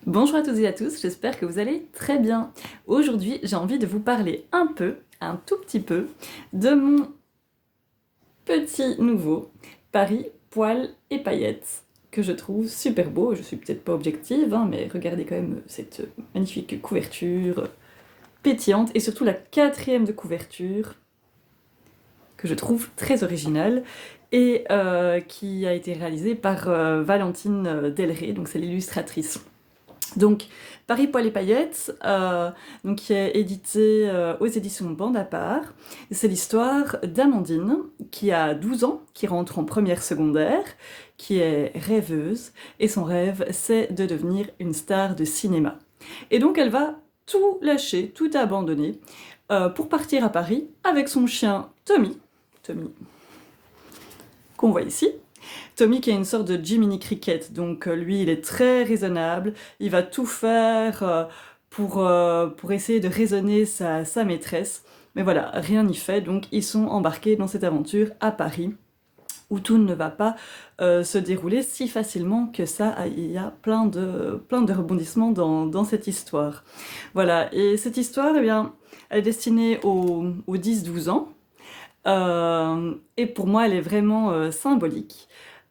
Bonjour à toutes et à tous, j'espère que vous allez très bien. Aujourd'hui, j'ai envie de vous parler un tout petit peu, de mon petit nouveau Paris poils et paillettes, que je trouve super beau. Je suis peut-être pas objective, hein, mais regardez quand même cette magnifique couverture pétillante, et surtout la quatrième de couverture, que je trouve très originale, et qui a été réalisée par Valentine Delray, donc c'est l'illustratrice. Donc, Paris Poil et Paillettes, donc, qui est édité aux éditions Bande à part. C'est l'histoire d'Amandine, qui a 12 ans, qui rentre en première secondaire, qui est rêveuse, et son rêve, c'est de devenir une star de cinéma. Et donc, elle va tout lâcher, tout abandonner, pour partir à Paris avec son chien Tommy, qu'on voit ici. Tommy qui est une sorte de Jiminy Cricket, donc lui il est très raisonnable, il va tout faire pour essayer de raisonner sa maîtresse, mais voilà, rien n'y fait, donc ils sont embarqués dans cette aventure à Paris, où tout ne va pas se dérouler si facilement que ça, il y a plein de rebondissements dans cette histoire. Voilà, et cette histoire, eh bien, elle est destinée aux 10-12 ans, et pour moi elle est vraiment symbolique.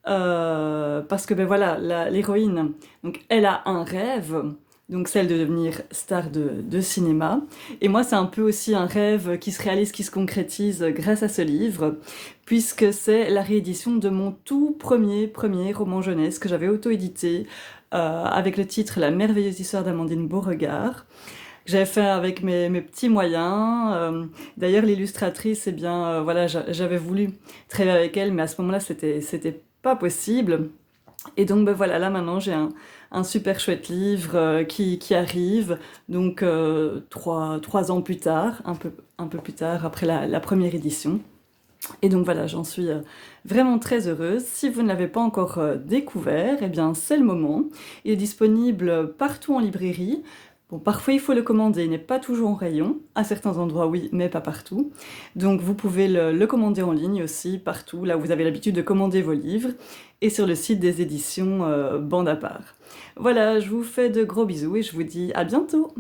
Parce que ben voilà, l'héroïne, donc elle a un rêve, donc celle de devenir star de cinéma. Et moi, c'est un peu aussi un rêve qui se réalise, qui se concrétise grâce à ce livre, puisque c'est la réédition de mon tout premier roman jeunesse que j'avais auto-édité, avec le titre La merveilleuse histoire d'Amandine Beauregard. J'avais fait avec mes petits moyens. D'ailleurs, l'illustratrice, eh bien, voilà, j'avais voulu travailler avec elle, mais à ce moment-là, c'était pas possible. Et donc, ben voilà, là maintenant, j'ai un super chouette livre qui arrive, donc 3 ans plus tard, un peu plus tard, après la première édition. Et donc voilà, j'en suis vraiment très heureuse. Si vous ne l'avez pas encore découvert, eh bien c'est le moment. Il est disponible partout en librairie. Bon, parfois il faut le commander, il n'est pas toujours en rayon. À certains endroits oui, mais pas partout. Donc vous pouvez le commander en ligne aussi, partout, là où vous avez l'habitude de commander vos livres, et sur le site des éditions Bande à part. Voilà, je vous fais de gros bisous et je vous dis à bientôt.